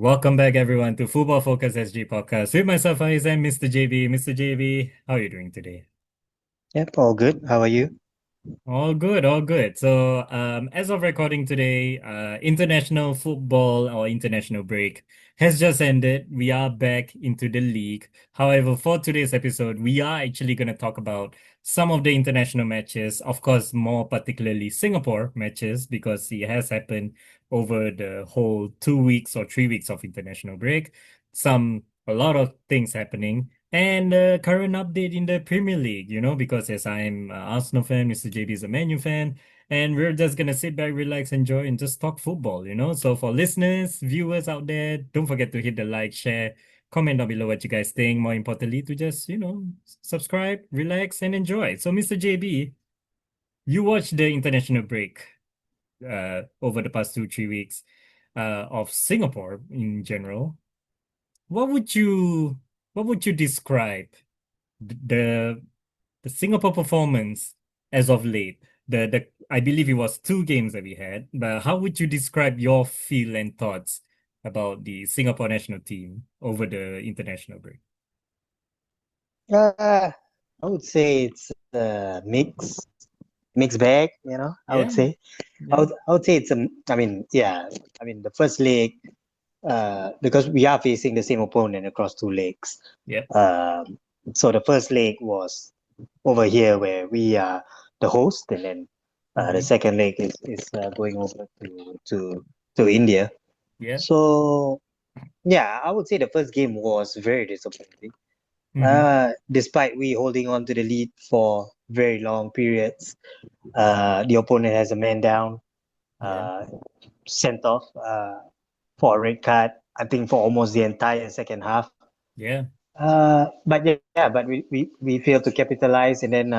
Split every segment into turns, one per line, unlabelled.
Welcome back, everyone, to Football Focus SG podcast with myself, Faiz, and Mr. JB. Mr. JB, how are you doing today?
Yep, all good. How are you?
All good, all good. So, as of recording today, international football or international break has just ended. We are back into the league. However, for today's episode, we are actually going to talk about some of the international matches, of course, more particularly Singapore matches, because it has happened over the whole 2 weeks or 3 weeks of international break. A lot of things happening. And current update in the Premier League, because as I'm an Arsenal fan, Mr. JB is a Man U fan, and we're just gonna sit back, relax, enjoy, and just talk football. So for listeners, viewers out there, don't forget to hit the like, share, comment down below what you guys think. More importantly, to just, subscribe, relax, and enjoy. So, Mr. JB, you watched the international break over the past 2, 3 weeks of Singapore in general. What would you what would you describe the the Singapore performance as of late? The I believe it was 2 games that we had, but how would you describe your feel and thoughts about the Singapore national team over the international break?
I would say it's a mixed bag, I would
Yeah,
say.
yeah,
I would say it's the first leg, because we are facing the same opponent across two legs.
yeah.
Um, so the first leg was over here where we are the host, and then the
Hmm.
second leg is going over to India.
Yeah.
So yeah, I would say the first game was very disappointing.
Hmm.
Despite we holding on to the lead for very long periods, the opponent has a man down,
Yeah.
uh, sent off for a red card, I think for almost the entire second half.
Yeah.
But we failed to capitalize, and then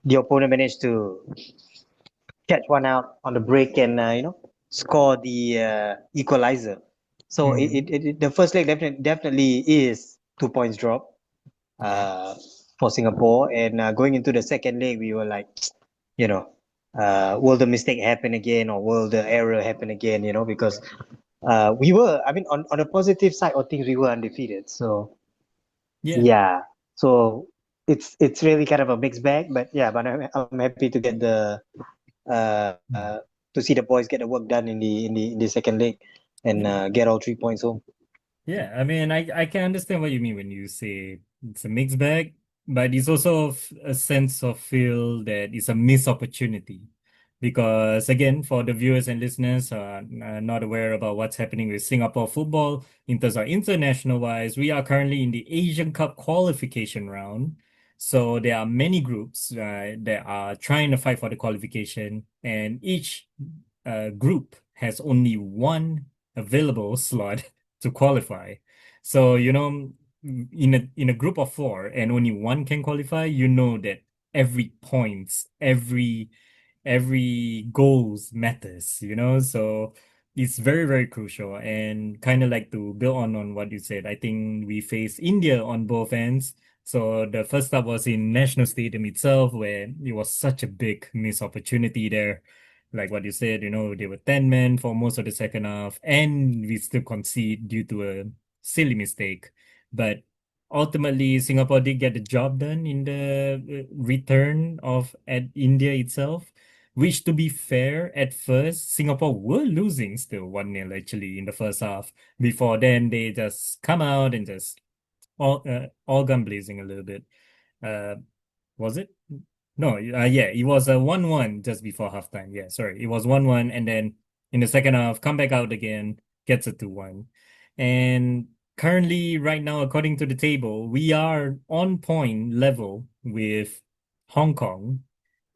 the opponent managed to catch one out on the break and score the equalizer. So
Hmm.
the first leg definitely is 2 points drop
Yeah.
uh, for Singapore. And going into the second leg, we were like, you know, will the mistake happen again, or will the error happen again? Because I mean, on the positive side of things, we were undefeated. So
Yeah.
yeah, so it's really kind of a mixed bag. But yeah, but I'm happy to get uh,
Mm.
uh, to see the boys get the work done in the second leg and
Yeah.
get all 3 points home.
Yeah, I mean, I can understand what you mean when you say it's a mixed bag, but it's also a sense of feel that it's a missed opportunity. Because again, for the viewers and listeners not aware about what's happening with Singapore football in terms of international wise, we are currently in the Asian Cup qualification round. So there are many groups that are trying to fight for the qualification, and each group has only one available slot to qualify. So, in a group of four and only one can qualify, you know that every points, every goals matters. So it's very, very crucial. And kind of like to build on what you said, I think we face India on both ends. So the first stop was in National Stadium itself, where it was such a big missed opportunity there. Like what you said, they were 10 men for most of the second half, and we still concede due to a silly mistake. But ultimately, Singapore did get the job done in the return of at India itself, which, to be fair, at first, Singapore were losing still 1-0 actually in the first half. Before then, they just come out and just all gun blazing a little bit. Uh, was it? No, yeah, it was a 1-1 just before halftime. Yeah, sorry. It was 1-1, and then in the second half, come back out again, gets a 2-1. And currently, right now, according to the table, we are on point level with Hong Kong.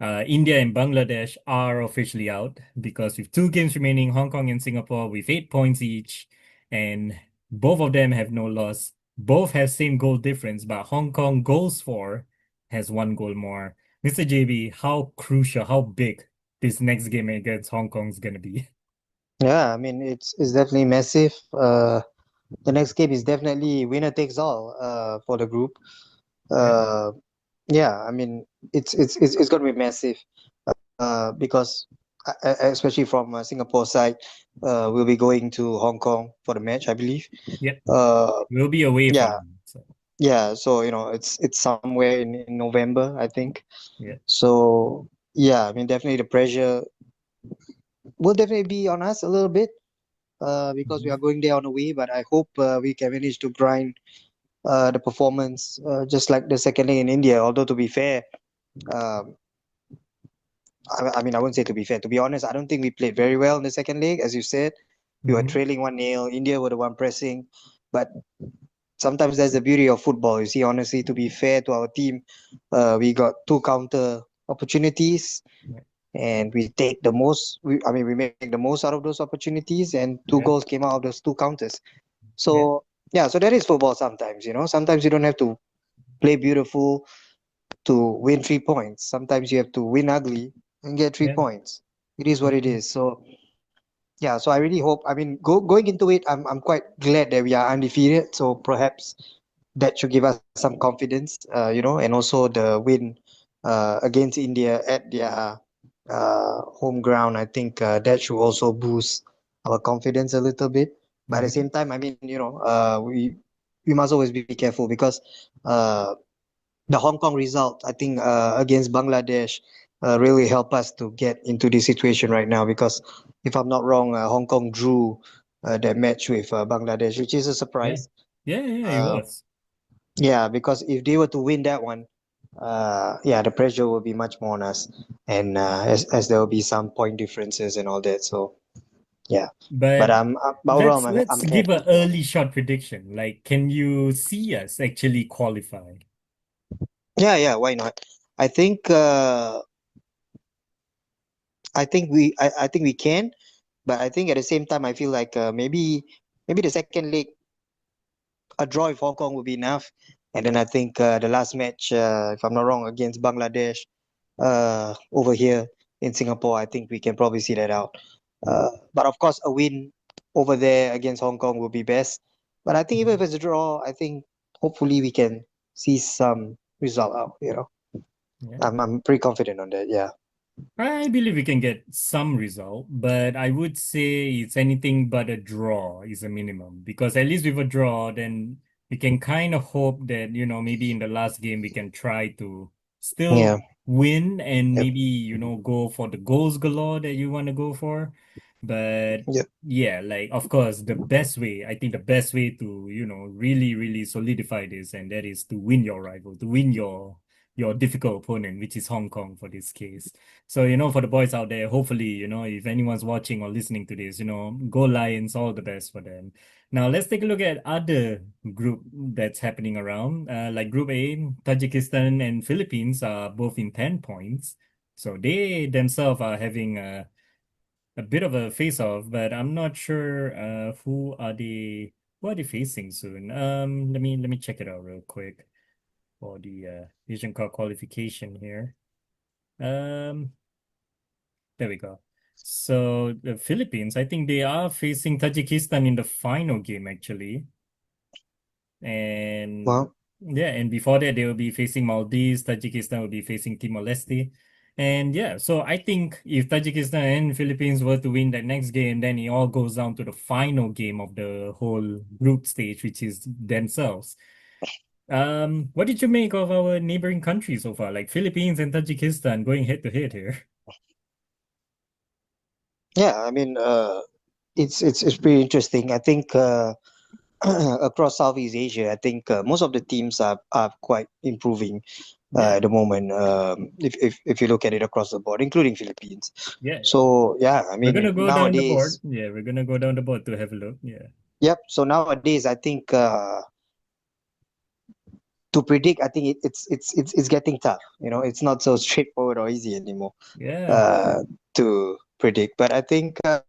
India and Bangladesh are officially out because with 2 games remaining, Hong Kong and Singapore with 8 points each, and both of them have no loss. Both have same goal difference, but Hong Kong goals for has 1 goal more. Mr. JB, how crucial, how big this next game against Hong Kong is gonna be?
Yeah, I mean it's definitely massive. The next game is definitely winner takes all for the group.
Yeah.
Yeah, I mean it's going to be massive because especially from Singapore side, we'll be going to Hong Kong for the match, I believe.
Yep.
Uh,
We'll be away from
yeah,
them. So
yeah. So it's somewhere in November, I think.
yeah.
So yeah, I mean, definitely the pressure will definitely be on us a little bit, because we
Mhm.
are going there on the way. But I hope we can manage to grind the performance, just like the second leg in India. Although to be fair, um, I mean, I wouldn't say to be fair. To be honest, I don't think we played very well in the second leg. As you said, we were
Mhm.
trailing 1-0. India were the one pressing. But sometimes that's the beauty of football. You see, honestly, to be fair to our team, we got two counter opportunities,
Yeah.
and we take the most. I mean, we make the most out of those opportunities, and two
Yeah.
goals came out of those two counters.
Yeah.
So yeah, so that is football sometimes. Sometimes you don't have to play beautiful to win 3 points. Sometimes you have to win ugly and get three
Yeah.
points. It is what it
Mhm.
is. So yeah, so I really hope. I mean, going into it, I'm quite glad that we are undefeated. So perhaps that should give us some confidence, and also the win against India at their home ground. I think that should also boost our confidence a little bit. But at the
Yeah.
same time, I mean, we must always be careful because uh, the Hong Kong result, I think, against Bangladesh, really helped us to get into this situation right now. Because if I'm not wrong, Hong Kong drew that match with Bangladesh, which is a
Yeah.
surprise.
Yeah. Yeah. It
Uh,
was.
yeah, because if they were to win that one, yeah, the pressure will be much more on us, and as there will be some point differences and all that. So yeah, but
But
but overall,
let's
I'm
give
happy.
an
Yeah,
early shot prediction. Like, can you see us actually qualify?
yeah, yeah. Why not? I think I think we can, but I think at the same time I feel like maybe the second leg, a draw with Hong Kong would be enough, and then I think the last match, if I'm not wrong, against Bangladesh, over here in Singapore, I think we can probably see that out. But of course, a win over there against Hong Kong would be best. But I think even if
Mhm.
it's a draw, I think hopefully we can see some result out.
Yeah.
I'm pretty confident on that. Yeah,
I believe we can get some result, but I would say it's anything but a draw is a minimum because at least with a draw, then we can kind of hope that, maybe in the last game we can try to still
yeah,
win and
yep,
maybe, go for the goals galore that you want to go for. But
yep,
yeah, like, of course, I think the best way to, really, really solidify this, and that is to win your rival, to win your difficult opponent, which is Hong Kong for this case. So, for the boys out there, hopefully, if anyone's watching or listening to this, go Lions, all the best for them. Now, let's take a look at other group that's happening around. Like Group A, Tajikistan and Philippines are both in 10 points. So they themselves are having a bit of a face-off, but I'm not sure who are they facing soon. Let me check it out real quick for the Asian Cup qualification here. Um, there we go. So the Philippines, I think they are facing Tajikistan in the final game actually. And
well,
yeah, and before that they will be facing Maldives, Tajikistan will be facing Timor-Leste. And yeah, so I think if Tajikistan and Philippines were to win that next game, then it all goes down to the final game of the whole group stage, which is themselves. What did you make of our neighboring countries so far, like Philippines and Tajikistan going head to head here?
yeah. I mean, it's pretty interesting. I think across Southeast Asia, I think most of the teams are quite improving
Yeah,
at the moment. If you look at it across the board, including Philippines.
yeah, yeah.
So yeah, I
We're
mean
gonna go down the board.
nowadays,
Yeah, we're gonna go down the board to have a look. Yeah.
yep. So nowadays, I think to predict, I think it's getting tough. It's not so straightforward or easy anymore
Yeah.
uh, to predict. But I think I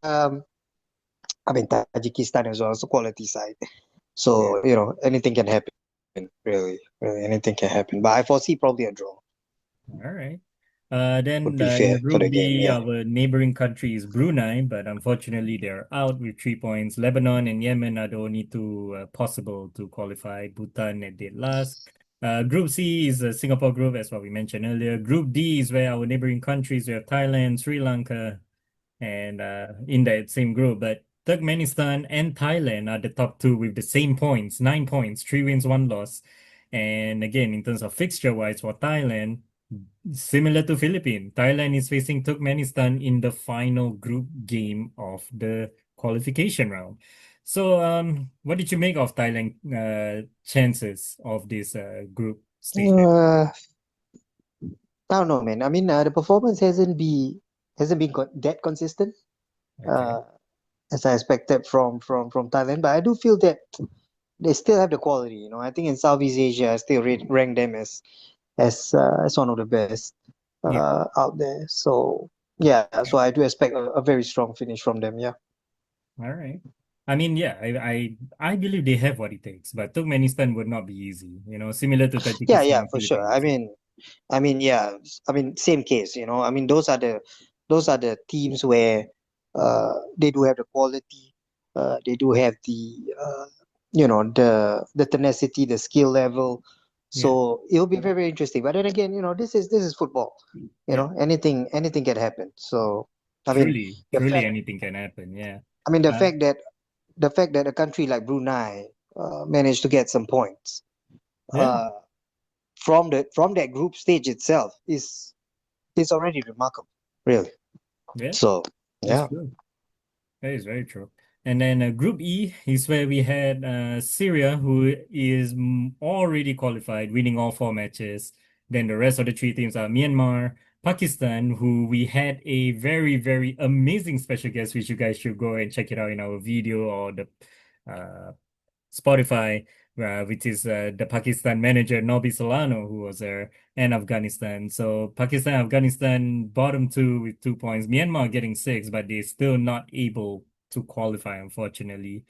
mean Tajikistan as well, so quality side.
Yeah.
So anything can happen. Really, really, anything can happen. But I foresee probably a draw
All right.
would
Then
be
in
fair for
Group
the game.
B,
Yeah.
our neighboring country is Brunei, but unfortunately they're out with 3 points. Lebanon and Yemen are the only two possible to qualify. Bhutan at dead last. Group C is a Singapore group, as what we mentioned earlier. Group D is where our neighboring countries, we have Thailand, Sri Lanka. and in that same group. But Turkmenistan and Thailand are the top two with the same points, 9 points, 3 wins, 1 loss. And again, in terms of fixture wise for Thailand, similar to Philippines, Thailand is facing Turkmenistan in the final group game of the qualification round. So, what did you make of Thailand chances of this group stage?
Uh, I don't know, man. I mean, the performance hasn't been that consistent
Okay.
uh, as I expected from Thailand. But I do feel that they still have the quality. I think in Southeast Asia, I still rank them as one of the best
Yeah.
out there. So yeah, so I do expect a very strong finish from them. Yeah.
All right. I mean, yeah, I believe they have what it takes, but Turkmenistan would not be easy, similar to
Yeah,
Tajikistan
yeah,
and
for sure.
Philippines.
Yeah. I mean, same case. I mean, those are the teams where they do have the quality, they do have the tenacity, the skill level.
Yeah.
So it'll be very, very interesting. But then again, this is football.
Yeah.
Anything can happen. So I mean,
Truly,
the
truly
fact,
anything can happen. Yeah.
I mean, the
Uh,
fact that a country like Brunei managed to get some points.
yeah.
Uh, from that group stage itself is already remarkable, really.
Yeah.
So
That's
yeah,
true. That is very true. And then Group E is where we had Syria, who is already qualified, winning all 4 matches. Then the rest of the 3 teams are Myanmar, Pakistan, who we had a very, very amazing special guest, which you guys should go and check it out in our video or the uh, Spotify, which is the Pakistan manager Nobi Solano, who was there, and Afghanistan. So Pakistan, Afghanistan, bottom two with 2 points. Myanmar getting six, but they're still not able to qualify, unfortunately.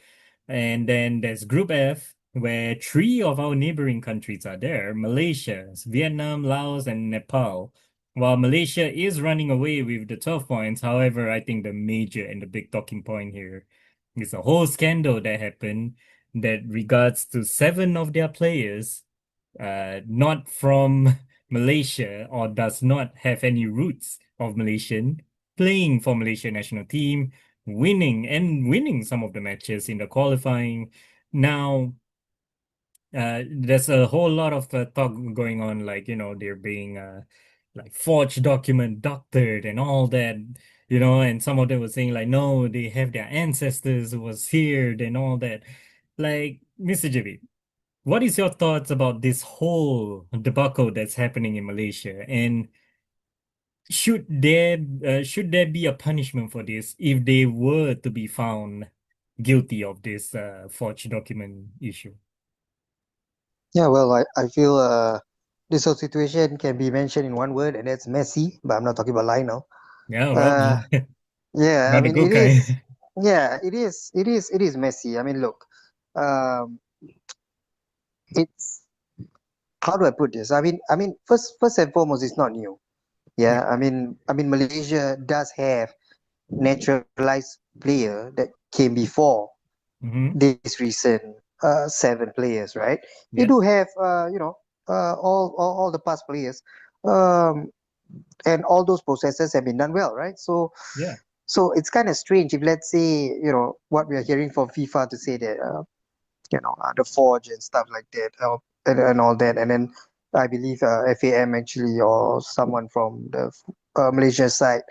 And then there's Group F, where three of our neighboring countries are there: Malaysia, Vietnam, Laos, and Nepal. While Malaysia is running away with the 12 points, however, I think the major and the big talking point here is a whole scandal that happened that regards to seven of their players not from Malaysia or does not have any roots of Malaysian playing for Malaysia national team, winning some of the matches in the qualifying. Now, there's a whole lot of talk going on, like, they're being like forged document doctored and all that, and some of them were saying like, no, they have their ancestors who was here and all that. Like, Mr. JB, what is your thoughts about this whole debacle that's happening in Malaysia? And should there be a punishment for this if they were to be found guilty of this forged document issue?
yeah. Well, I feel this whole situation can be mentioned in one word, and that's messy. But I'm not talking about lie now.
Yeah, well,
Uh, yeah. I
not a
mean,
good
it
guy.
is. Yeah, it is. It is messy. I mean, look. Um, it's how do I put this? I mean, first and foremost, it's not new.
Yeah.
Yeah. I mean, Malaysia does have naturalized player that came before
Mm-hmm.
these recent seven players, right? They
Yeah.
do have all the past players, um, and all those processes have been done well, right? So
Yeah.
so it's kind of strange if, let's say, what we are hearing from FIFA to say that the forge and stuff like that, and all that, and then I believe FAM actually, or someone from the Malaysia side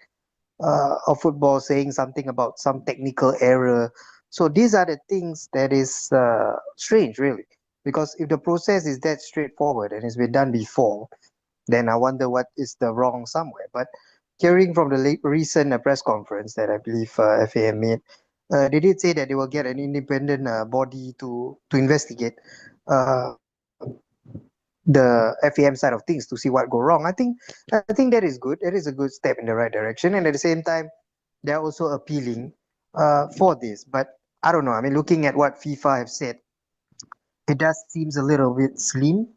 of football, saying something about some technical error. So these are the things that is strange, really, because if the process is that straightforward and it's been done before, then I wonder what is the wrong somewhere. But hearing from the recent press conference that I believe FAM made, they did say that they will get an independent body to investigate uh, the FAM side of things to see what go wrong. I think that is good. That is a good step in the right direction, and at the same time, they're also appealing for this. But I don't know. I mean, looking at what FIFA have said, it does seems a little bit slim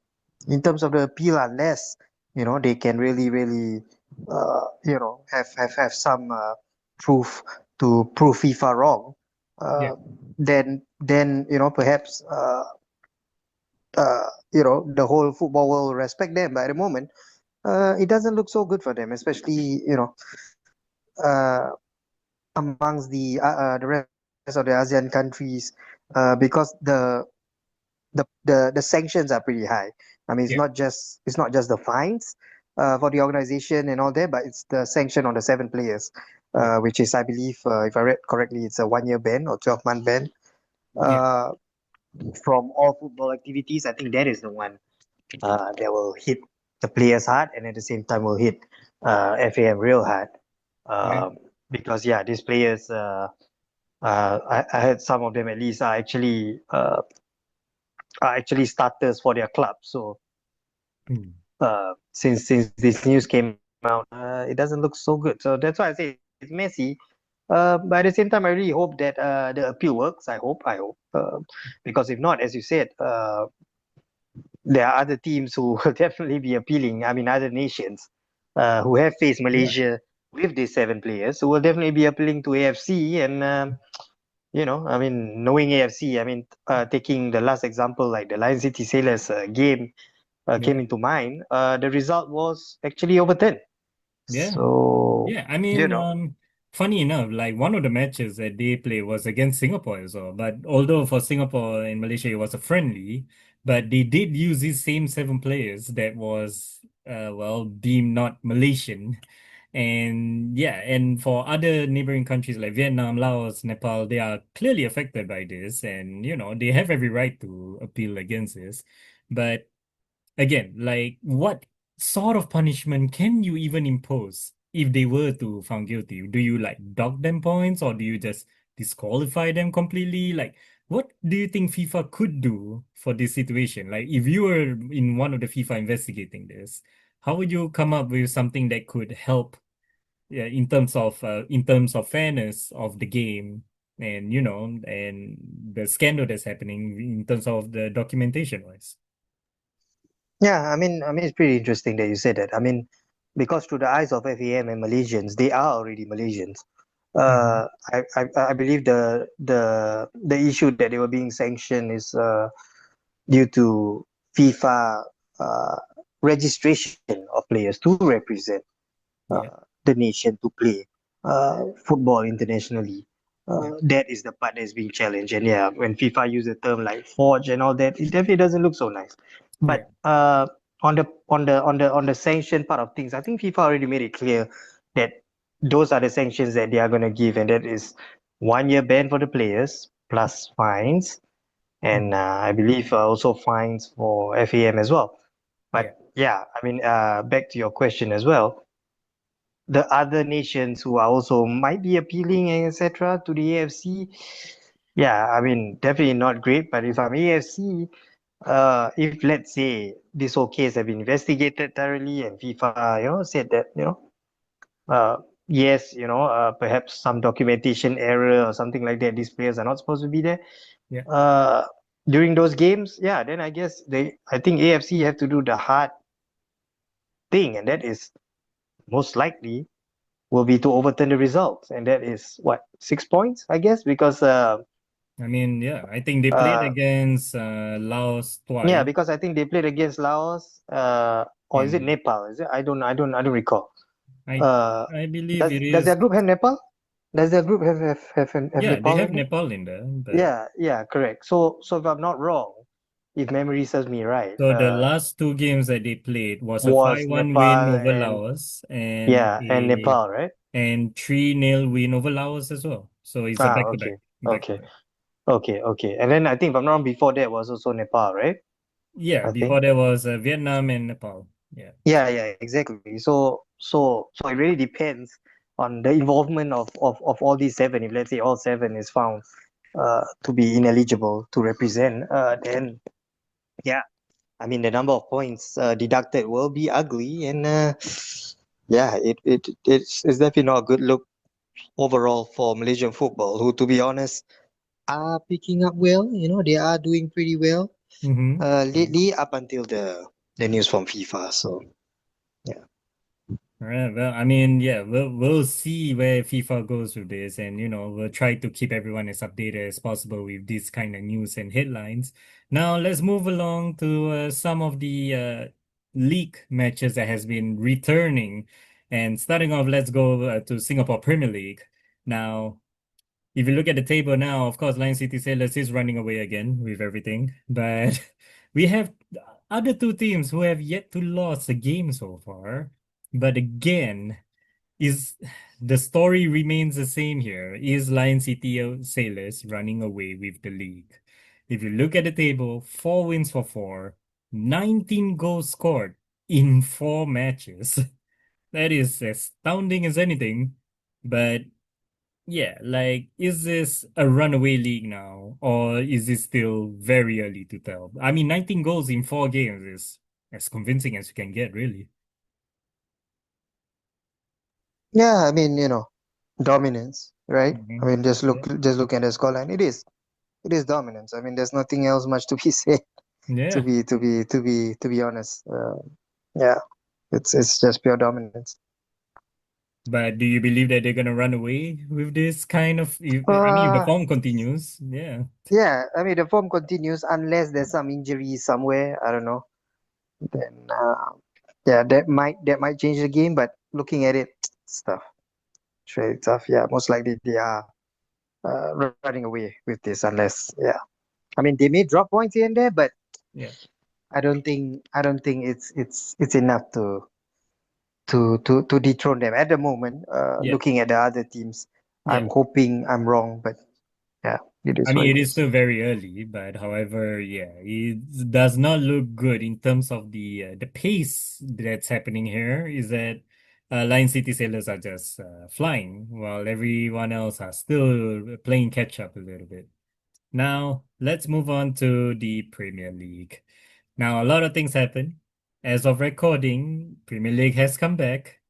in terms of the appeal, unless they can really, really, have some proof to prove FIFA wrong.
Yeah.
Uh, then perhaps the whole football will respect them. But at the moment, it doesn't look so good for them, especially uh, amongst the rest of the ASEAN countries, because the sanctions are pretty high. I mean,
Yeah,
it's not just the fines for the organization and all that, but it's the sanction on the seven players,
yeah,
which is, I believe, if I read correctly, it's a 1 year ban or 12-month ban
yeah,
uh, from all football activities. I think that is the one that will hit the players hard, and at the same time will hit FAM real hard.
yeah.
Um, because yeah, these players, I heard some of them at least are actually starters for their club. So
Mm.
since this news came out, it doesn't look so good. So that's why I say it's messy. But at the same time, I really hope that the appeal works. I hope. Because if not, as you said, there are other teams who will definitely be appealing. I mean, other nations who have faced
Yeah,
Malaysia with these seven players who will definitely be appealing to AFC. And I mean, knowing AFC, I mean, taking the last example, like the Lion City Sailors game came
yeah,
into mind. The result was actually overturned.
yeah.
So,
Yeah, I
you
mean,
know,
funny enough, like one of the matches that they play was against Singapore as well. But although for Singapore and Malaysia it was a friendly, but they did use these same seven players that was well deemed not Malaysian. And yeah, and for other neighboring countries like Vietnam, Laos, Nepal, they are clearly affected by this, and they have every right to appeal against this. But again, like what sort of punishment can you even impose if they were to found guilty? Do you like dock them points or do you just disqualify them completely? Like, what do you think FIFA could do for this situation? Like, if you were in one of the FIFA investigating this, how would you come up with something that could help, yeah, in terms of fairness of the game and and the scandal that's happening in terms of the documentation wise?
yeah, I mean, it's pretty interesting that you said that. I mean, because through the eyes of FAM and Malaysians, they are already Malaysians.
Hmm.
I believe the issue that they were being sanctioned is due to FIFA uh, registration of players to represent
Yeah,
the nation to play football internationally.
yeah,
That is the part that's being challenged. And yeah, when FIFA use the term like forge and all that, it definitely doesn't look so nice.
yeah.
But on the sanction part of things, I think FIFA already made it clear that those are the sanctions that they are going to give, and that is 1 year ban for the players plus fines, and
Mm.
I believe also fines for FAM as well.
Yeah,
But yeah, I mean, back to your question as well, the other nations who are also might be appealing and etc. to the AFC. Yeah, I mean, definitely not great. But if I'm AFC, if let's say this whole case have been investigated thoroughly and FIFA, said that, yes, perhaps some documentation error or something like that, these players are not supposed to be there.
yeah.
Uh, During those games, yeah, then I think AFC have to do the hard thing, and that is most likely will be to overturn the results, and that is what, 6 points, I guess, because
I mean, yeah, I think they played
uh
against Laos
yeah,
twice,
because I think they played against Laos, or is it
and
Nepal? Is it? I don't recall.
I
Uh,
I believe
does
it
does
is.
their group have Nepal? Does their group have
Yeah, they
Nepal
have
in it?
Nepal in there, but
Yeah, correct. So if I'm not wrong, if memory serves me right,
so the last two games that they played was a
was
5-1 win
Nepal
over
and
Laos and
yeah, and
a
Nepal, right?
3-0 win over Laos as well. So it's a
Ah,
back to back,
okay,
back to
okay,
back.
okay. And then I think if I'm not wrong, before that was also Nepal, right?
Yeah,
I
before
think.
there was Vietnam and Nepal. Yeah.
Yeah, exactly. So it really depends on the involvement of all these seven. If let's say all seven is found to be ineligible to represent, then yeah, I mean the number of points deducted will be ugly, and yeah, it's definitely not a good look overall for Malaysian football, who, to be honest, are picking up well. They are doing pretty well
Mm-hmm.
lately up until the news from FIFA. So yeah.
Right. Well, I mean, yeah, we'll see where FIFA goes with this, and we'll try to keep everyone as updated as possible with this kind of news and headlines. Now, let's move along to some of the league matches that has been returning, and starting off, let's go to Singapore Premier League. Now, if you look at the table now, of course, Lion City Sailors is running away again with everything, but we have other two teams who have yet to lose a game so far. But again, is the story remains the same here. Is Lion City Sailors running away with the league? If you look at the table, 4 wins for four, 19 goals scored in 4 matches. That is astounding as anything. But yeah, like, is this a runaway league now, or is it still very early to tell? I mean, 19 goals in 4 games is as convincing as you can get, really.
Yeah, I mean, dominance, right? I
Mhm.
mean, just look at the scoreline. It is dominance. I mean, there's nothing else much to be said. To
Yeah.
be to be to be to be honest, yeah, it's just pure dominance.
But do you believe that they're gonna run away with this kind of, I mean, if the
Uh,
form continues, yeah.
yeah. I mean, the form continues unless there's some injury somewhere. I don't know. Then, yeah, that might change the game. But looking at it, it's tough. It's really tough. Yeah, most likely they are running away with this unless, yeah. I mean, they may drop points here and there, but
Yeah.
I don't think it's enough to dethrone them at the moment.
Yeah.
Looking at the other teams,
Yeah.
I'm hoping I'm wrong, but yeah, it
I
is what
mean,
it
it is
is.
still very early, but however, yeah, it does not look good in terms of the pace that's happening here. Is that Lion City Sailors are just flying, while everyone else are still playing catch up a little bit. Now, let's move on to the Premier League. Now, a lot of things happen. As of recording, Premier League has come back,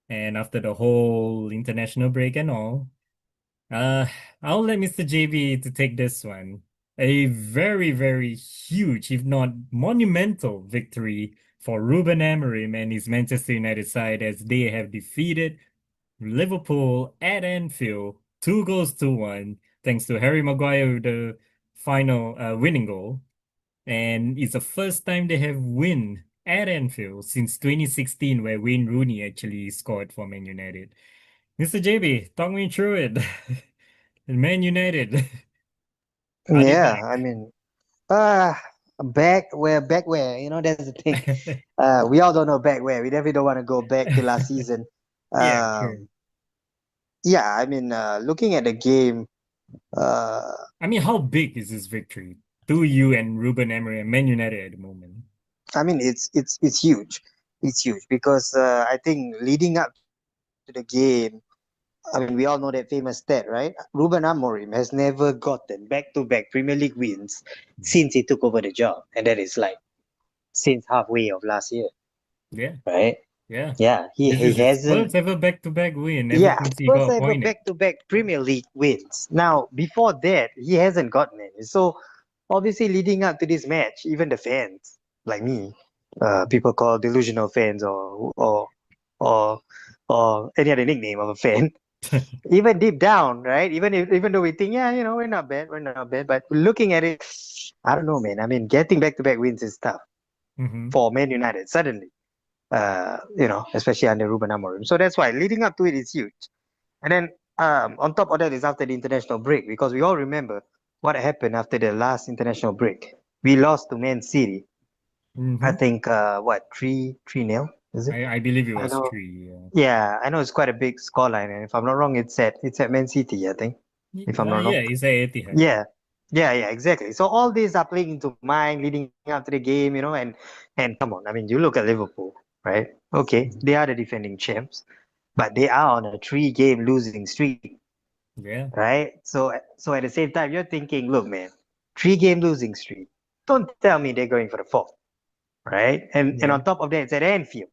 and after the whole international break and all. Uh, I'll let Mr. JB to take this one. A very, very huge, if not monumental, victory for Ruben Amorim and his Manchester United side as they have defeated Liverpool at Anfield, 2 goals to 1, thanks to Harry Maguire with the final winning goal. And it's the first time they have win at Anfield since 2016, where Wayne Rooney actually scored for Man United. Mr. JB, talk me through it. Man United, are they
Yeah, I mean, uh back where, that's the thing.
back?
We all don't know back where. We definitely don't want to go back to last season.
Yeah, sure.
Yeah, I mean, looking at the game, uh,
I mean, how big is this victory to you and Ruben Amorim and Man United at the moment?
I mean, it's huge. It's huge because I think leading up to the game, I mean, we all know that famous stat, right? Ruben Amorim has never gotten back-to-back Premier League wins since he took over the job, and that is like since halfway of last year,
Yeah,
right?
yeah.
Yeah, he
This
he
is his
hasn't.
first ever back-to-back win ever
Yeah,
since he
first
got
ever
appointed.
back-to-back Premier League wins. Now, before that, he hasn't gotten any. So, obviously, leading up to this match, even the fans like me, people call delusional fans or or any other nickname of a fan, even deep down, right? Even though we think, yeah, we're not bad, but looking at it, I don't know, man. I mean, getting back-to-back wins is tough
Hmm.
for Man United suddenly. Especially under Ruben Amorim. So that's why leading up to it is huge. And then on top of that is after the international break, because we all remember what happened after the last international break. We lost to Man City. I
Hmm.
think what 3-0, is it?
I believe it
I
was
know.
three.
Yeah, I know it's quite a big scoreline, and if I'm not wrong, it's at Man City, I think. If I'm not
Yeah,
wrong.
it's at Etihad.
Yeah. Yeah, exactly. So all these are playing into mind leading up to the game, and come on, I mean, you look at Liverpool, right? Okay,
Mhm.
they are the defending champs, but they are on a three-game losing streak,
Yeah.
right? So at the same time, you're thinking, look, man, three-game losing streak. Don't tell me they're going for the fourth, right? And
Yeah.
on top of that, it's at Anfield.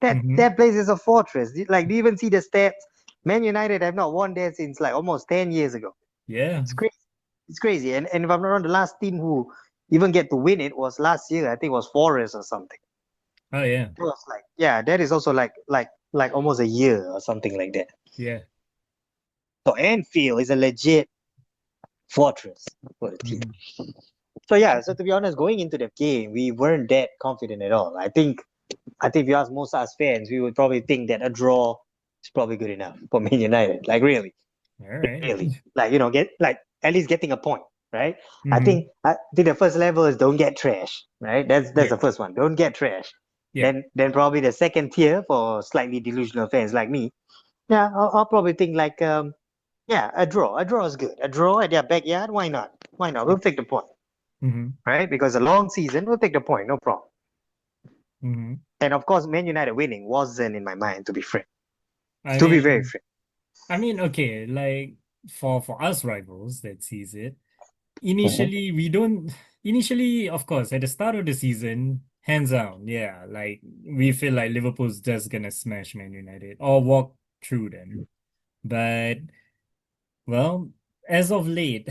That
Hmm.
that place is a fortress. Like, do you even see the stats? Man United have not won there since like almost 10 years ago.
Yeah.
It's crazy. It's crazy. And if I'm not wrong, the last team who even get to win it was last year. I think it was Forest or something.
Oh, yeah.
It was like, yeah, that is also like almost a year or something like that.
Yeah.
So Anfield is a legit fortress for the team.
Hmm.
So yeah, so to be honest, going into the game, we weren't that confident at all. I think if you ask most of us fans, we would probably think that a draw is probably good enough for Man United. Like really.
All right.
really. Get like at least getting a point, right?
Mm-hmm.
I think the first level is don't get trash, right? That's
Yeah.
the first one. Don't get trash.
Yeah.
Then probably the second tier for slightly delusional fans like me. Yeah, I'll probably think like yeah, a draw. A draw is good. A draw at their backyard, why not? Why not?
Yeah.
We'll take the point,
Mm-hmm.
right? Because a long season, we'll take the point, no problem.
Mm-hmm.
And of course, Man United winning wasn't in my mind, to be frank.
I
To be very
mean,
frank.
okay, like for us rivals that sees it,
Mhm.
initially we don't initially, of course, at the start of the season, hands down, yeah, like we feel like Liverpool's just gonna smash Man United or walk through them. But well, as of late,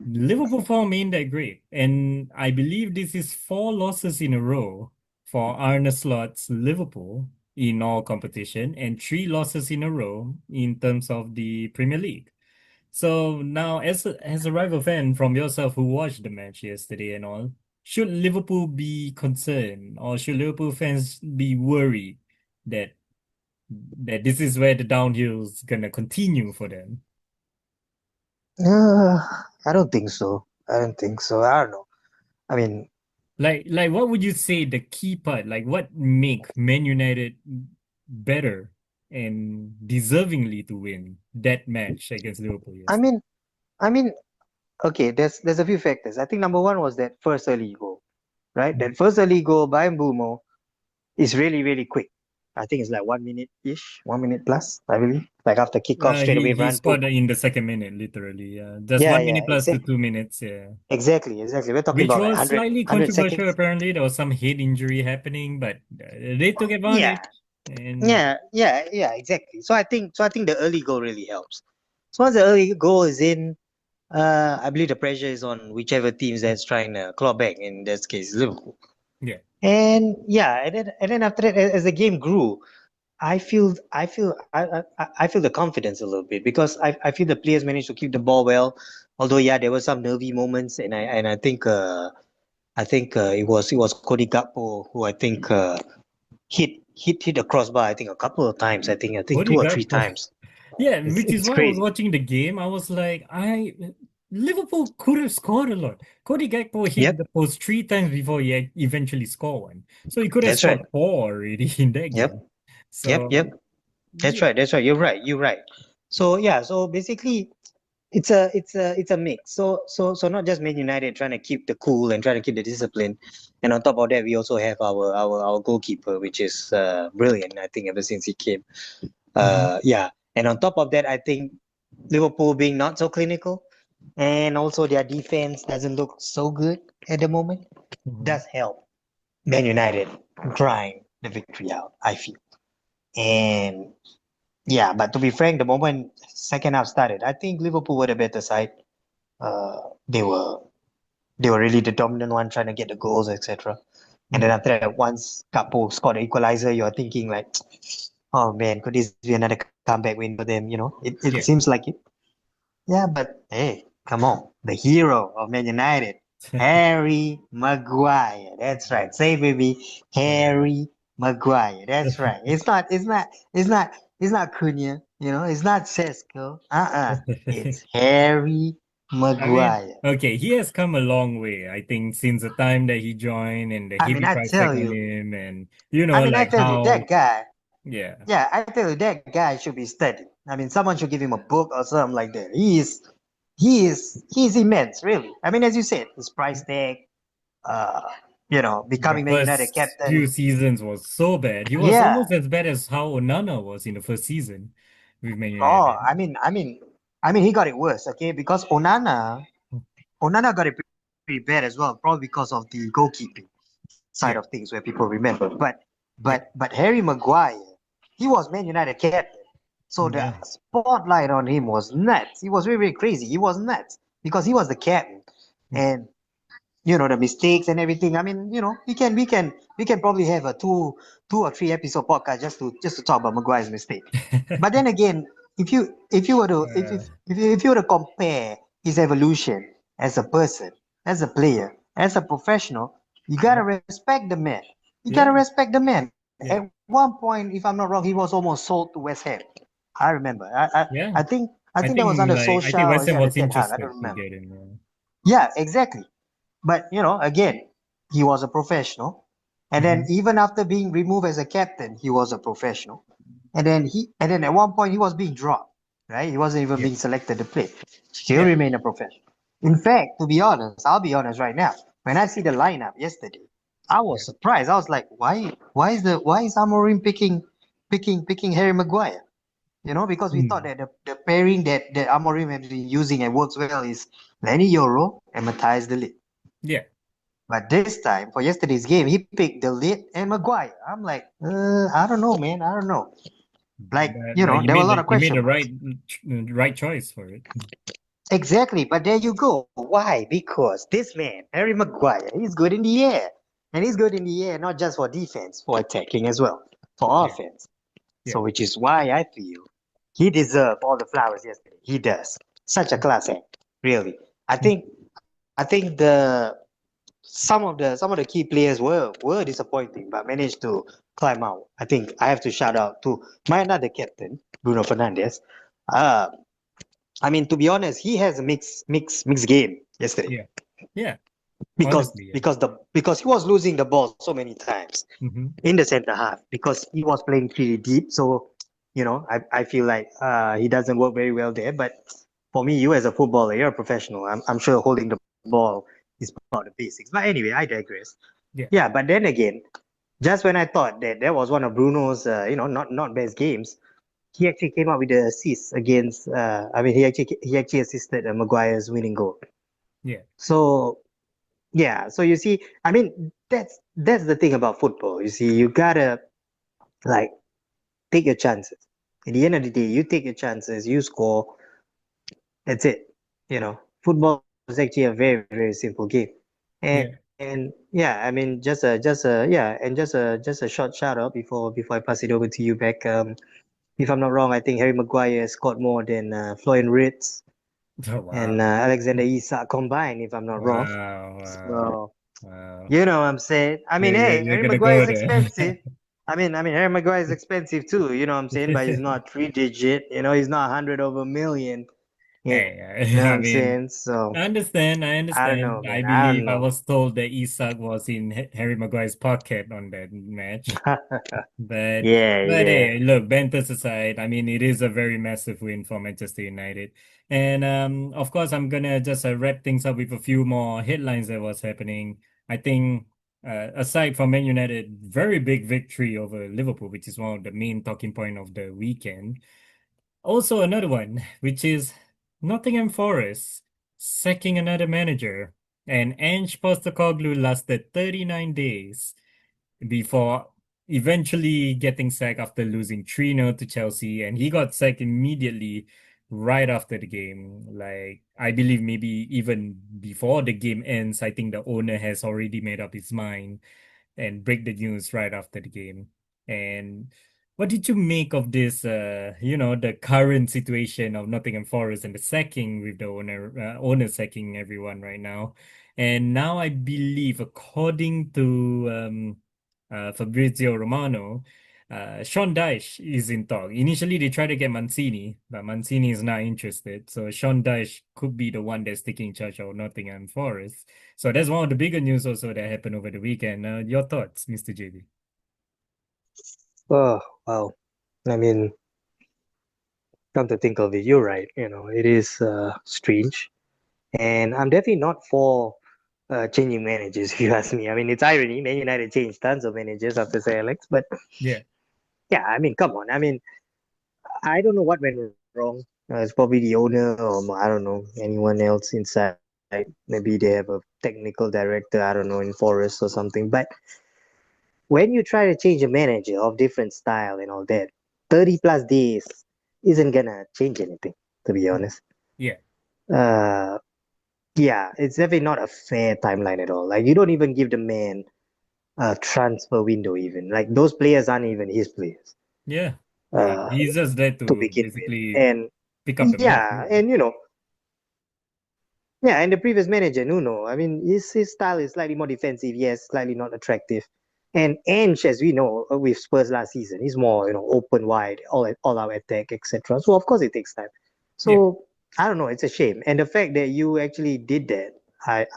Liverpool form ain't that great. And I believe this is four losses in a row for Arne Slot's Liverpool in all competition and three losses in a row in terms of the Premier League. So now, as a rival fan from yourself who watched the match yesterday and all, should Liverpool be concerned or should Liverpool fans be worried that this is where the downhill's gonna continue for them?
Uh, I don't think so. I don't think so. I don't know. I mean,
Like what would you say the key part? Like what make Man United better and deservingly to win that match against Liverpool
I
yesterday?
mean, I mean, okay. There's a few factors. I think number one was that first early goal, right?
Mhm.
That first early goal by Mbumo is really really quick. I think it's like 1 minute ish, 1 minute plus, I believe. Like after kickoff, straight away
He
run, boom.
scored in the second minute, literally. Just
Yeah,
1 minute
yeah,
plus to 2 minutes, yeah.
exactly. We're talking
Which
about like
was slightly
100
controversial.
seconds.
Apparently, there was some head injury happening, but they took
Yeah,
advantage. And
yeah, exactly. So I think the early goal really helps. So once the early goal is in, I believe the pressure is on whichever teams that's trying to claw back. In this case, Liverpool.
yeah,
And yeah, and then after that, as the game grew, I feel the confidence a little bit because I feel the players managed to keep the ball well. Although yeah, there were some nervy moments, and I think it was Cody Gakpo who I think hit the crossbar. I think a couple of times. I think two
Cody
or three
Gakpo.
times.
Yeah,
It's
which is
it's
why I was
crazy.
watching the game. I was like, Liverpool could have scored a lot. Cody Gakpo hit
Yep,
the post three times before he eventually scored one. So he could have
that's right.
scored four already in that game.
Yep, yep,
So
yep. That's
yeah.
right. That's right. You're right. You're right. So yeah. So basically, it's a mix. So not just Man United trying to keep the cool and trying to keep the discipline, and on top of that, we also have our goalkeeper, which is brilliant. I think ever since he came.
Mhm,
Yeah. And on top of that, I think Liverpool being not so clinical, and also their defense doesn't look so good at the moment,
mhm,
does help Man United grind the victory out. I feel. And yeah, but to be frank, the moment second half started, I think Liverpool were the better side. They were really the dominant one, trying to get the goals, etc. And then
mhm.
after that, once Capo scored the equalizer, you're thinking like, oh man, could this be another comeback win for them? It
Yeah.
seems like it. Yeah, but hey, come on, the hero of Man United, Harry Maguire. That's right. Say, baby,
Uh,
Harry Maguire. That's right. It's not Cunha. It's not Sesko. It's Harry
I mean,
Maguire.
okay, he has come a long way, I think, since the time that he joined and the
I mean,
heavy
I
price tag
tell
on
you.
him and
I mean, I
like
tell you,
how,
that guy.
yeah.
Yeah, I tell you, that guy should be studied. I mean, someone should give him a book or something like that. He's immense, really. I mean, as you said, his price tag, uh,
The
becoming Man United
first
captain.
few seasons was so bad. He was
Yeah.
almost as bad as how Onana was in the first season with Man
Oh,
United.
I mean, he got it worse, okay? Because Onana got it pretty bad as well, probably because of the goalkeeping side
Yeah,
of things where people remember. But
yeah,
but but Harry Maguire, he was Man United captain. So the
yeah.
spotlight on him was nuts. He was very, very crazy. He was nuts because he was the captain.
Mm.
And the mistakes and everything. I mean, we can probably have a two or three episode podcast just to talk about Maguire's mistake. But then again, if you were to
Uh,
if you were to compare his evolution as a person, as a player, as a professional, you gotta
yeah,
respect the man. You gotta
yeah,
respect the man. At
yeah,
one point, if I'm not wrong, he was almost sold to West Ham. I remember. I I,
yeah.
I think I think that was under
I think
Solskjaer or
West
is it
Ham
under
was
Ten Hag? I don't
interested to
remember.
get him.
Yeah, exactly. But again, he was a professional. And then
Hmm.
even after being removed as a captain, he was a professional. And then at one point he was being dropped, right? He wasn't even
Yeah,
being selected to play. Still
yeah.
remain a professional. In fact, to be honest, I'll be honest right now. When I see the lineup yesterday, I
Yeah.
was surprised. I was like, why is Amorim picking Harry Maguire? Because we thought
Mm.
that the pairing that Amorim has been using and works well is Lenny Yoro and Matthias De Ligt.
Yeah.
But this time, for yesterday's game, he picked De Ligt and Maguire. I'm like, I don't know, man. I don't know. Like,
But
there were a lot of
you made
question
the
marks.
right choice for it.
Exactly, but there you go. Why? Because this man, Harry Maguire, he's good in the air. And he's good in the air, not just for defense, for attacking as well, for
Yeah,
offense.
yeah,
So, which is why I feel he deserved all the flowers yesterday. He does. Such a class act, really. I
mm,
think, I think some of the key players were disappointing, but managed to climb out. I think I have to shout out to my another captain, Bruno Fernandes. Uh, I mean, to be honest, he has a mixed game yesterday
yeah, yeah.
because
Honestly, yeah.
because the because he was losing the ball so many times
Hmm.
in the center half because he was playing pretty deep. So I feel like he doesn't work very well there. But for me, you as a footballer, you're a professional. I'm sure holding the ball is part of the basics. But anyway, I digress.
Yeah,
Yeah, but then again, just when I thought that was one of Bruno's, not best games, he actually came up with the assist against. I mean, he actually assisted Maguire's winning goal.
yeah,
So yeah, so you see, I mean, that's the thing about football. You see, you gotta like take your chances. At the end of the day, you take your chances, you score. That's it. Football is actually a very very simple game,
yeah.
and yeah, I mean, just a short shout out before I pass it over to you back. If I'm not wrong, I think Harry Maguire scored more than Florian Wirtz
Oh,
and
wow.
Alexander Isak combined, if I'm not wrong.
Wow, wow,
So
wow.
you know what I'm saying? I mean, hey,
You're
Harry
gonna
Maguire
go
is
there.
expensive. I mean, Harry Maguire is expensive too. You know what I'm saying? But he's not three digit. He's not 100 over 1 million. You
Hey,
know what
I
I'm
mean,
saying? So
I understand. I
I don't know,
understand. I
man. I don't
believe I
know.
was told that Isak was in Harry Maguire's pocket on that match. But
Yeah,
but
yeah.
hey, look, banters aside, I mean it is a very massive win for Manchester United. And of course I'm gonna just wrap things up with a few more headlines that was happening. I think aside from Man United, very big victory over Liverpool, which is one of the main talking point of the weekend. Also another one, which is Nottingham Forest sacking another manager. And Ange Postecoglou lasted 39 days before eventually getting sacked after losing 3-0 to Chelsea. And he got sacked immediately right after the game. Like, I believe maybe even before the game ends, I think the owner has already made up his mind and break the news right after the game. And what did you make of this, the current situation of Nottingham Forest and the sacking with the owner sacking everyone right now? And now I believe, according to Fabrizio Romano, Sean Dyche is in talk. Initially, they tried to get Mancini, but Mancini is not interested. So Sean Dyche could be the one that's taking charge of Nottingham Forest. So that's one of the bigger news also that happened over the weekend. Your thoughts, Mr. JB?
Oh, wow. I mean, come to think of it, you're right. It is strange. And I'm definitely not for changing managers, if you ask me. I mean, it's irony. Man United changed tons of managers after Sir Alex. But
Yeah,
yeah, I mean, come on. I mean, I don't know what went wrong. It's probably the owner or I don't know, anyone else inside. Maybe they have a technical director, I don't know, in Forest or something. But when you try to change a manager of different style and all that, 30 plus days isn't gonna change anything, to be
yeah,
honest.
yeah,
Uh, yeah, it's definitely not a fair timeline at all. Like, you don't even give the man a transfer window, even. Like, those players aren't even his players
yeah.
uh,
He's just there
to
to
begin with.
basically
And
pick up the match,
yeah,
really.
and yeah, and the previous manager, Nuno, I mean, his style is slightly more defensive, yes, slightly not attractive. And Ange, as we know, with Spurs last season, he's more, open wide, all out attack, etc. So of course it takes time.
Yeah.
So I don't know, it's a shame. And the fact that you actually did that,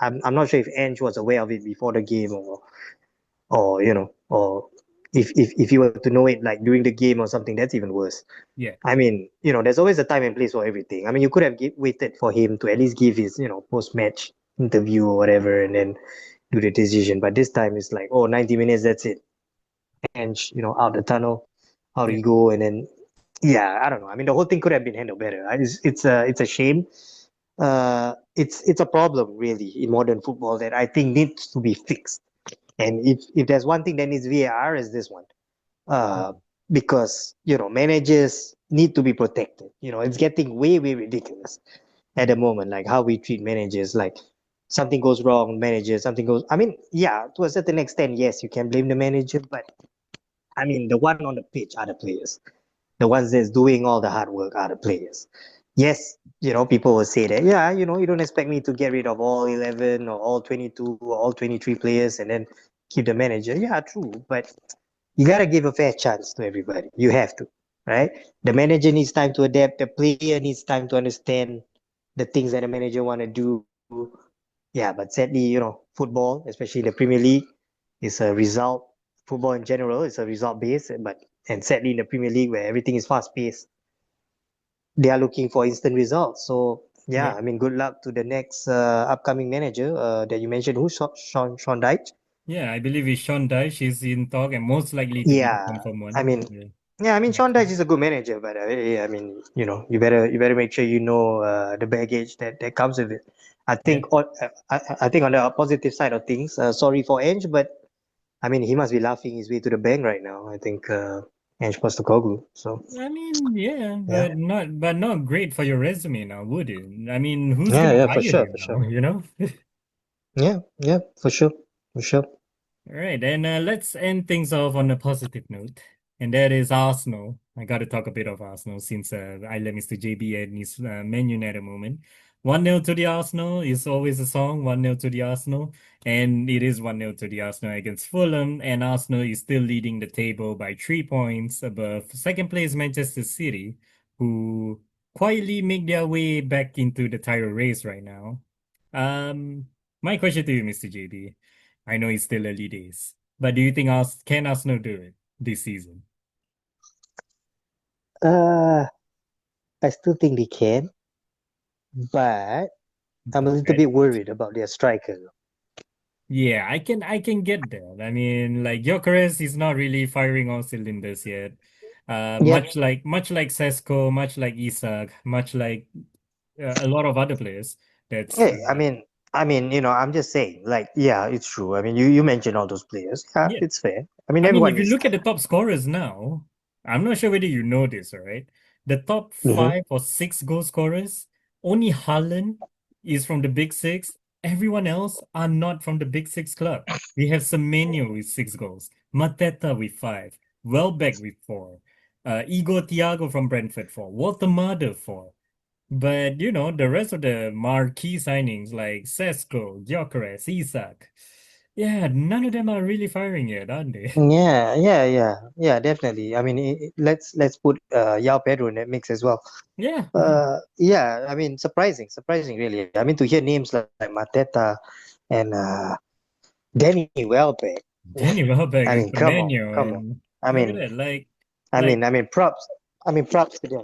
I'm not sure if Ange was aware of it before the game or or if you were to know it like during the game or something, that's even worse.
Yeah.
I mean, there's always a time and place for everything. I mean, you could have waited for him to at least give his, post-match interview or whatever and then do the decision. But this time it's like, oh, 90 minutes, that's it. And, out the tunnel, how do
Yeah.
you go? And then, yeah, I don't know. I mean, the whole thing could have been handled better. It's a shame. It's a problem really in modern football that I think needs to be fixed. And if there's one thing that needs VAR is this one.
Yeah.
Uh, because managers need to be protected. It's getting way ridiculous at
Yeah.
the moment, like how we treat managers. Like something goes wrong, manager, something goes. I mean, yeah, to a certain extent, yes, you can blame the manager, but I mean, the one on the pitch are the players. The ones that's doing all the hard work are the players. Yes, people will say that, yeah, you don't expect me to get rid of all 11 or all 22 or all 23 players and then keep the manager. Yeah, true. But you got to give a fair chance to everybody. You have to, right? The manager needs time to adapt. The player needs time to understand the things that the manager want to do. Yeah, but sadly, football, especially the Premier League, is a result. Football in general is a result based, but and sadly in the Premier League where everything is fast paced, they are looking for instant results. So
Yeah.
yeah, I mean, good luck to the next upcoming manager that you mentioned. Who's Sean Dyche?
Yeah. I believe it's Sean Dyche. She's in talk and most likely to be the
Yeah,
confirmed
I
one.
mean,
Yeah.
yeah, I mean,
Next
Sean Dyche
one.
is a good manager, but I mean, you better make sure the baggage that comes with it. I
Yeah.
think I think on the positive side of things, sorry for Ange, but I mean, he must be laughing his way to the bank right now. I think Ange Postecoglou. So
I mean, yeah,
yeah,
but not great for your resume now, would it? I mean, who's
yeah,
gonna
yeah, for
hire
sure,
him
for
now,
sure.
you know?
Yeah, yeah, for sure, for sure.
All right, and let's end things off on a positive note, and that is Arsenal. I got to talk a bit of Arsenal since I let Mr. JB and his Man United moment. 1-0 to the Arsenal is always a song, 1-0 to the Arsenal, and it is 1-0 to the Arsenal against Fulham, and Arsenal is still leading the table by 3 points above second place Manchester City, who quietly make their way back into the title race right now. Um, my question to you, Mr. JB. I know it's still early days, but do you think can Arsenal do it this season?
Uh, I still think they can, but I'm a little
Okay.
bit worried about their striker.
Yeah, I can get that. I mean, like Gyökeres is not really firing all cylinders yet.
Yep.
Much like Sesko, much like Isak, much like a lot of other players. That's
Hey, I'm just saying, like, yeah, it's true. I mean, you mentioned all those players. Yeah,
yeah.
it's fair. I mean,
I mean, if
everyone
you
needs
look at
time.
the top scorers now, I'm not sure whether you know this, all right? The top
Mm-hmm.
5 or 6 goal scorers, only Haaland is from the Big Six. Everyone else are not from the Big Six club. We have Semenyo with 6 goals, Mateta with 5, Welbeck with 4, Igor Thiago from Brentford 4, Walter Marder 4. But the rest of the marquee signings like Sesko, Gyökeres, Isak, yeah, none of them are really firing yet, aren't they?
Yeah, definitely. I mean, let's put Yao Pedro in that mix as well.
Yeah,
Yeah, I mean, surprising, really. I mean, to hear names like Mateta and Danny Welbeck.
Danny Welbeck
I
and
mean,
Semenyo,
come on.
and
I
look at
mean,
that, like,
I
like,
mean, I mean, props. I mean, props to them.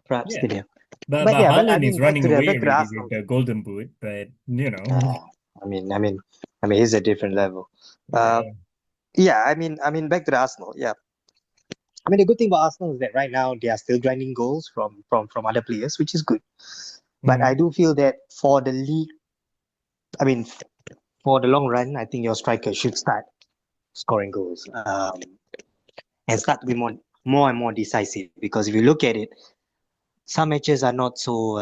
Props
yeah.
to them.
But
But
but
yeah, but I
Haaland is
mean, back
running
to the
away
back to the
already with
Arsenal
the
game.
Golden Boot, but
Uh, I mean, he's a different level. Uh,
yeah,
yeah, I mean, back to the Arsenal. Yeah, I mean, the good thing about Arsenal is that right now they are still grinding goals from other players, which is good. But I
mhm,
do feel that for the league, I mean, for the long run, I think your striker should start scoring goals and start to be more and more decisive. Because if you look at it, some matches are not so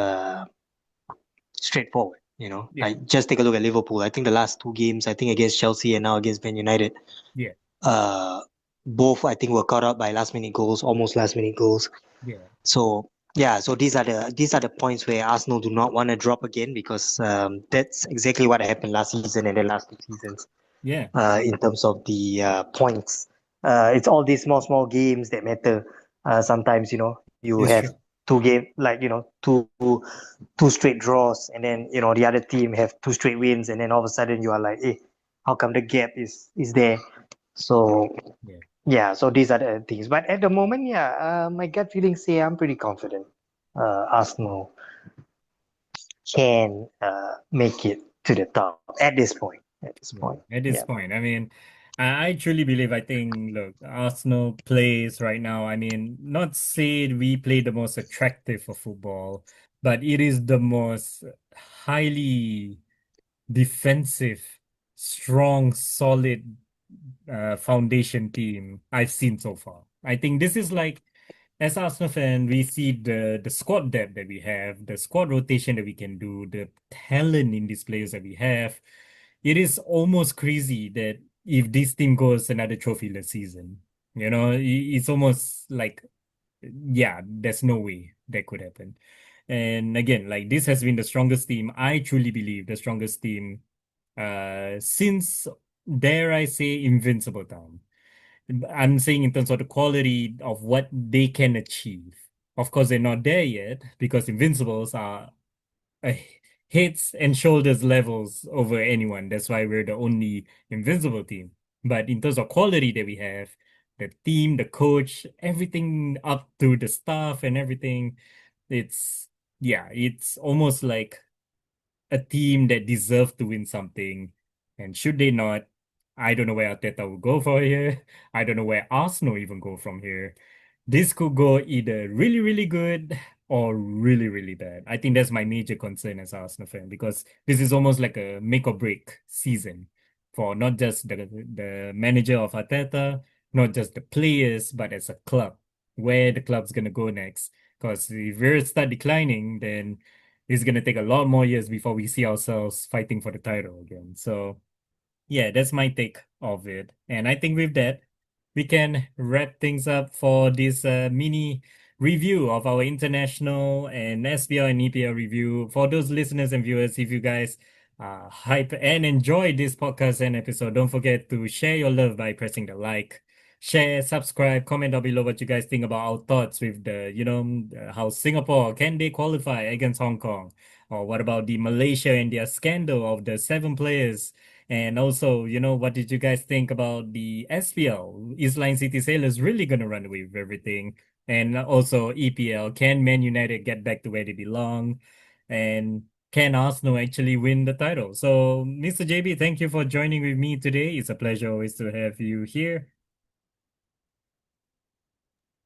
straightforward.
yeah,
Like just take a look at Liverpool. I think the last 2 games, I think against Chelsea and now against Man United,
yeah,
uh, both I think were caught up by last minute goals, almost last minute goals.
yeah,
So yeah, so these are the points where Arsenal do not want to drop again because that's exactly what happened last season and the last 2 seasons.
yeah.
In terms of the points, it's all these small games that matter. Sometimes you
It's
have
true.
two game, like, two straight draws, and then the other team have two straight wins, and then all of a sudden you are like, hey, how come the gap is there? So
Yeah.
yeah, so these are the things. But at the moment, yeah, my gut feeling say I'm pretty confident. Arsenal can make it to the top at this point. At this
Yeah.
point,
At
yeah.
this point, I mean, I truly believe, I think, look, Arsenal plays right now. I mean, not say we play the most attractive of football, but it is the most highly defensive, strong, solid foundation team I've seen so far. I think this is like, as Arsenal fan, we see the squad depth that we have, the squad rotation that we can do, the talent in these players that we have. It is almost crazy that if this team goes another trophyless season, it's almost like, yeah, there's no way that could happen. And again, like this has been the strongest team. I truly believe the strongest team since, dare I say, Invincible Town. I'm saying in terms of the quality of what they can achieve. Of course, they're not there yet because Invincibles are uh, heads and shoulders levels over anyone. That's why we're the only Invincible team. But in terms of quality that we have, the team, the coach, everything up to the staff and everything, it's yeah, it's almost like a team that deserve to win something. And should they not, I don't know where Arteta will go for here. I don't know where Arsenal even go from here. This could go either really, really good or really, really bad. I think that's my major concern as an Arsenal fan because this is almost like a make or break season for not just the manager of Arteta, not just the players, but as a club, where the club's gonna go next. Because if we start declining, then it's gonna take a lot more years before we see ourselves fighting for the title again. So yeah, that's my take of it. And I think with that, we can wrap things up for this mini review of our international and SPL and EPL review. For those listeners and viewers, if you guys hype and enjoy this podcast and episode, don't forget to share your love by pressing the like, share, subscribe, comment down below what you guys think about our thoughts with how Singapore can they qualify against Hong Kong? Or what about the Malaysia and their scandal of the seven players, and also, what did you guys think about the SPL? Is Line City Sailors really gonna run away with everything? And also EPL, can Man United get back to where they belong? And can Arsenal actually win the title? So, Mr. JB, thank you for joining with me today. It's a pleasure always to have you here.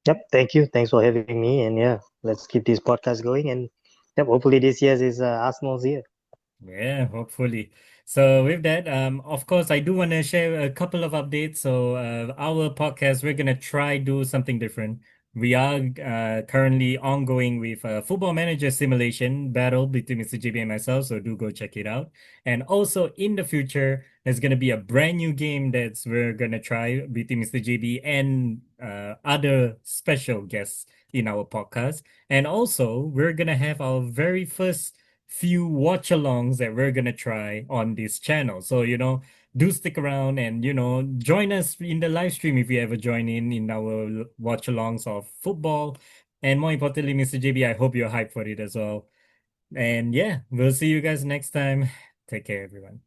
Yep, thank you. Thanks for having me. And yeah, let's keep this podcast going. And yep, hopefully this year is Arsenal's year.
Yeah, hopefully. So with that, of course, I do want to share a couple of updates. So our podcast, we're gonna try do something different. We are currently ongoing with a football manager simulation battle between Mr. JB and myself. So do go check it out. And also in the future, there's gonna be a brand new game that's we're gonna try between Mr. JB and other special guests in our podcast. And also, we're gonna have our very first few watch alongs that we're gonna try on this channel. So, do stick around and, join us in the live stream if you ever join in our watch alongs of football. And more importantly, Mr. JB, I hope you're hyped for it as well. And yeah, we'll see you guys next time. Take care, everyone.